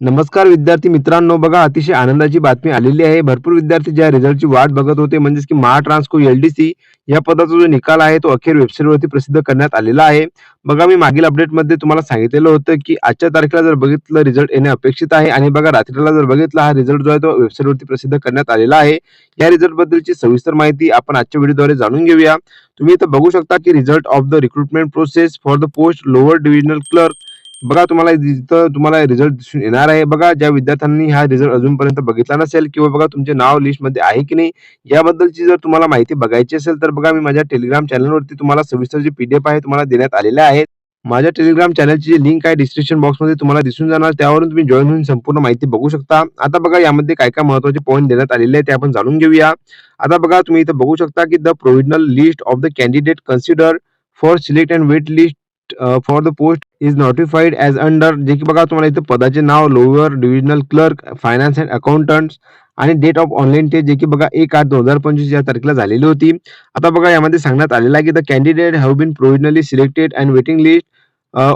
नमस्कार विद्यार्थी मित्रांनो, बघा अतिशय आनंदाची बातमी आलेली आहे. भरपूर विद्यार्थी ज्या रिझल्टची वाट बघत होते म्हणजेच की महाट्रान्सको एल-डी-सी या पदाचा जो निकाल आहे तो अखेर वेबसाईटवरती प्रसिद्ध करण्यात आलेला आहे. बघा मी मागील अपडेटमध्ये तुम्हाला सांगितलेलं होतं, की आजच्या तारखेला जर बघितलं रिझल्ट येणे अपेक्षित आहे आणि बघा रात्रीला जर बघितला हा रिझल्ट जो आहे तो वेबसाईटवरती प्रसिद्ध करण्यात आलेला आहे. या रिझल्टबद्दलची सविस्तर माहिती आपण आजच्या व्हिडिओद्वारे जाणून घेऊया. तुम्ही इथं बघू शकता, की result of the recruitment process for the post lower divisional clerk बघा तुम्हाला इथं तुम्हाला रिझल्ट दिसून येणार आहे. बघा ज्या विद्यार्थ्यांनी हा रिझल्ट अजूनपर्यंत बघितला नसेल किंवा बघा तुमचे नाव लिस्टमध्ये आहे की नाही याबद्दलची जर तुम्हाला माहिती बघायची असेल तर बघा मी माझ्या टेलिग्राम चॅनलवरती तुम्हाला सविस्तर जी पीडीएफ आहे तुम्हाला देण्यात आलेल्या आहेत. माझ्या टेलिग्राम चॅनलची जी लिंक आहे डिस्क्रिप्शन बॉक्समध्ये तुम्हाला दिसून जाणार, त्यावरून तुम्ही जॉईन होऊन संपूर्ण माहिती बघू शकता. आता बघा यामध्ये काय काय महत्त्वाचे पॉईंट देण्यात आलेले आहेत ते आपण जाणून घेऊया. आता बघा तुम्ही इथं बघू शकता, की the provisional list of the candidate consider for select and wait list for the post is notified as under, जे की बघा तुम्हाला इथं पदाचे नाव lower divisional clerk, finance and accountants आणि डेट ऑफ ऑनलाईन टेस्ट जे की बघा 1/8/2025 या तारखेला झालेली होती. आता बघा यामध्ये सांगण्यात आलेलं आहे, की the candidate have been provisionally selected and waiting list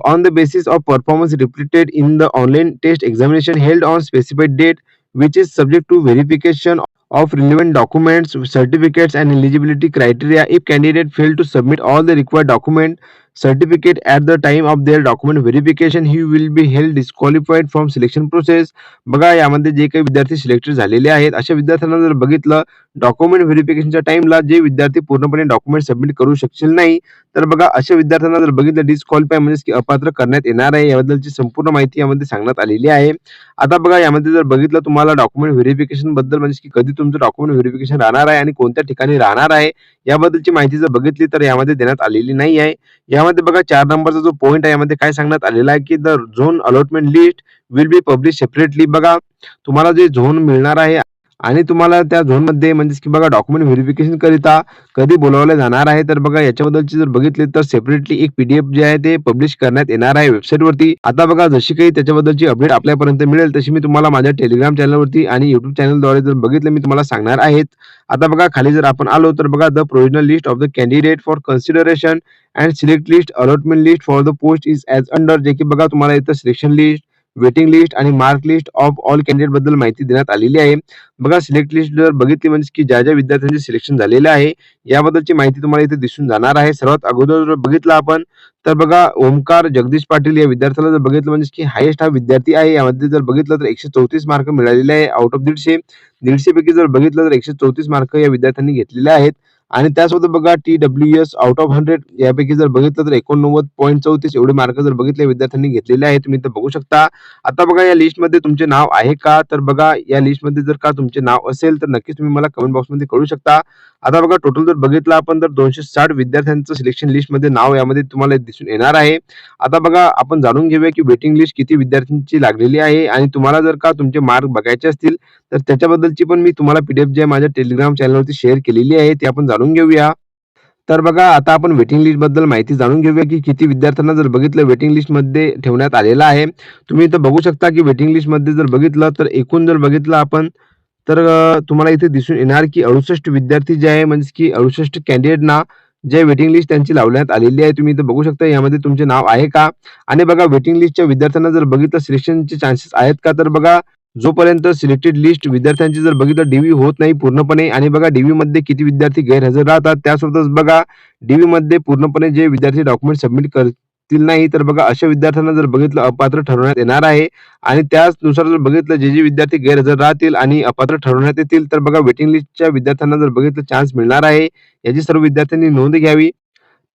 on the basis of performance repeated in the online test examination held on specified date, which is subject to verification of relevant documents, certificates and eligibility criteria. If candidate fail to submit all the required document certificate at the time of their document verification, he will be held disqualified from selection process. बघा यामध्ये जे काही विद्यार्थी selected झालेले आहेत अशा विद्यार्थ्यांना जर बघितलं डॉक्युमेंट व्हेरिफिकेशनच्या टाइमला जे विद्यार्थी पूर्णपणे डॉक्युमेंट सबमिट करू शकतील नाही, तर बघा अशा विद्यार्थ्यांना जर बघितलं डिस्क्वालिफाय म्हणजेच की अपात्र करण्यात येणार आहे. याबद्दलची संपूर्ण माहिती यामध्ये सांगण्यात आलेली आहे. आता बघा यामध्ये जर बघितलं तुम्हाला डॉक्युमेंट व्हेरिफिकेशन बद्दल म्हणजे की कधी तुमचं डॉक्युमेंट व्हेरिफिकेशन राहणार आहे आणि कोणत्या ठिकाणी राहणार आहे याबद्दलची माहिती जर बघितली तर यामध्ये देण्यात आलेली नाही आहे. यामध्ये बघा 4 नंबरचा जो पॉइंट आहे यामध्ये काय सांगण्यात आलेला आहे, की the zone allotment list will be publish separately. बघा तुम्हाला जे झोन मिळणार आहे आणि तुम्हाला त्या झोनमध्ये म्हणजेच की बघा डॉक्युमेंट व्हेरिफिकेशन करिता कधी बोलावले जाणार आहे, तर बघा याच्याबद्दलची जर बघितली तर सेपरेटली एक पीडीएफ जे आहे ते पब्लिश करण्यात येणार आहे वेबसाईटवरती. आता बघा जशी काही त्याच्याबद्दलची अपडेट आपल्यापर्यंत मिळेल तशी मी तुम्हाला माझ्या टेलिग्राम चॅनलवरती आणि युट्यूब चॅनलद्वारे जर बघितलं मी तुम्हाला सांगणार आहेत. आता बघा खाली जर आपण आलो तर बघा the provisional list of the candidate for consideration and select list allotment list for the post is as under, जे की बघा तुम्हाला इथं सिलेक्शन लिस्ट, वेटिंग लिस्ट आणि mark list of all candidate बद्दल माहिती देण्यात आलेली आहे. बघा सिलेक्ट लिस्ट जर बघितली म्हणजे की ज्या ज्या विद्यार्थ्यांचे सिलेक्शन झालेले आहे याबद्दलची माहिती तुम्हाला इथे दिसून जाणार आहे. सर्वात अगोदर जर बघितलं आपण तर बघा ओमकार जगदीश पाटील या विद्यार्थ्याला जर बघितलं म्हणजे की हायेस्ट हा विद्यार्थी आहे. यामध्ये जर बघितलं तर 134 मार्क मिळालेले आहे आउट ऑफ 150 पैकी जर बघितलं तर 134 मार्क या विद्यार्थ्यांनी घेतलेले आहेत. आणि त्यासोबत बघा TWS आउट ऑफ 100 यापैकी जर बघितलं तर 89.34 एवढे मार्क जर बघितले विद्यार्थ्यांनी घेतलेले आहेत. तुम्ही इथं बघू शकता. आता बघा या लिस्टमध्ये तुमचे नाव आहे का, तर बघा या लिस्टमध्ये जर का तुमचे नाव असेल तर नक्कीच तुम्ही मला कमेंट बॉक्समध्ये कळू शकता. आता बघा टोटल जर बघितलं आपण तर 260 विद्यार्थ्यांचं सिलेक्शन लिस्टमध्ये नाव यामध्ये तुम्हाला दिसून येणार आहे. आता बघा आपण जाणून घेऊया की वेटिंग लिस्ट किती विद्यार्थ्यांची लागलेली आहे आणि तुम्हाला जर का तुमचे मार्क बघायचे असतील तर त्याच्याबद्दलची पण मी तुम्हाला पीडीएफ जे माझ्या टेलिग्राम चॅनलवरती शेअर केलेली आहे ती आपण जाणून घेऊया. तर बघा आता आपण वेटिंग लिस्ट बद्दल माहिती जाणून घेऊया की किती विद्यार्थ्यांना जर बघितलं वेटिंग लिस्टमध्ये ठेवण्यात आलेलं आहे. तुम्ही इथं बघू शकता की वेटिंग लिस्टमध्ये जर बघितलं तर एकूण जर बघितलं आपण तर तुम्हाला इथे दिसून येणार की 68 विद्यार्थी जे आहे म्हणजे की 68 कॅन्डिडेटना जे वेटिंग लिस्ट त्यांची लावण्यात आलेली आहे. तुम्ही इथं बघू शकता यामध्ये तुमचे नाव आहे का आणि बघा वेटिंग लिस्टच्या विद्यार्थ्यांना जर बघितलं सिलेक्शनचे चान्सेस आहेत का, तर बघा जोपर्यंत सिलेक्टेड लिस्ट विद्यार्थ्यांची जर बघितलं डीव्ही होत नाही पूर्णपणे आणि बघा डीव्ही मध्ये किती विद्यार्थी गैरहजर राहतात त्यासोबतच बघा डीव्ही मध्ये पूर्णपणे जे विद्यार्थी डॉक्युमेंट सबमिट करतील नाही तर बघा अशा विद्यार्थ्यांना जर बघितलं अपात्र ठरवण्यात येणार आहे. आणि त्याचनुसार जर बघितलं जे विद्यार्थी गैरहजर राहतील आणि अपात्र ठरवण्यात येतील तर बघा वेटिंग लिस्टच्या विद्यार्थ्यांना जर बघितलं चान्स मिळणार आहे. याची सर्व विद्यार्थ्यांनी नोंद घ्यावी.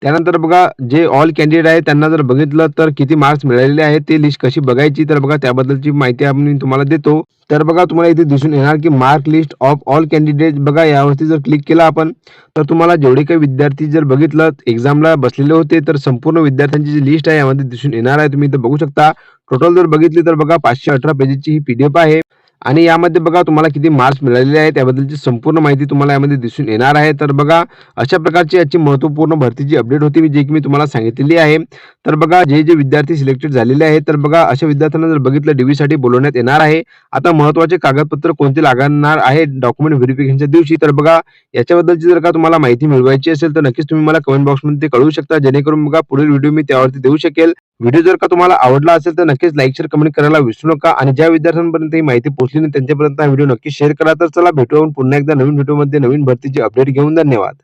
त्यानंतर बघा जे ऑल कॅन्डिडेट आहे त्यांना जर बघितलं तर किती मार्क्स मिळालेले आहेत ते लिस्ट कशी बघायची तर बघा त्याबद्दलची माहिती मी तुम्हाला देतो. तर बघा तुम्हाला इथे दिसून येणार की mark list of all candidate बघा यावरती जर क्लिक केला आपण तर तुम्हाला जेवढे काही विद्यार्थी जर बघितलं एक्झामला बसलेले होते तर संपूर्ण विद्यार्थ्यांची जी लिस्ट आहे यामध्ये दिसून येणार आहे. तुम्ही इथे बघू शकता. टोटल जर बघितली तर बघा 518 पेजेसची ही पीडीएफ आहे आणि यामध्ये बघा तुम्हाला किती मार्क्स मिळालेले आहेत त्याबद्दलची संपूर्ण माहिती तुम्हाला यामध्ये दिसून येणार आहे. तर बघा अशा प्रकारची याची महत्त्वपूर्ण भरतीची अपडेट होती जी की मी तुम्हाला सांगितलेली आहे. तर बघा जे विद्यार्थी सिलेक्टेड झालेले आहेत तर बघा अशा विद्यार्थ्यांना जर बघितलं डीव्हीसाठी बोलवण्यात येणार आहे. आता महत्त्वाचे कागदपत्र कोणते लागणार आहे डॉक्युमेंट व्हेरिफिकेशनच्या दिवशी तर बघा याच्याबद्दलची जर का तुम्हाला माहिती मिळवायची असेल तर नक्कीच तुम्ही मला कमेंट बॉक्समध्ये कळवू शकता जेणेकरून बघा पुढील व्हिडिओ मी त्यावरती देऊ शकेल. व्हिडिओ जर का तुम्हाला आवडला असेल तर नक्कीच लाईक शेअर कमेंट करायला विसरू नका आणि ज्या विद्यार्थ्यांपर्यंत ही माहिती पोहोचली नाही त्यांच्यापर्यंत हा व्हिडिओ नक्की शेअर करा. तर चला भेटू पुन्हा एकदा नवीन व्हिडिओमध्ये नवीन भरतीची अपडेट घेऊन. धन्यवाद.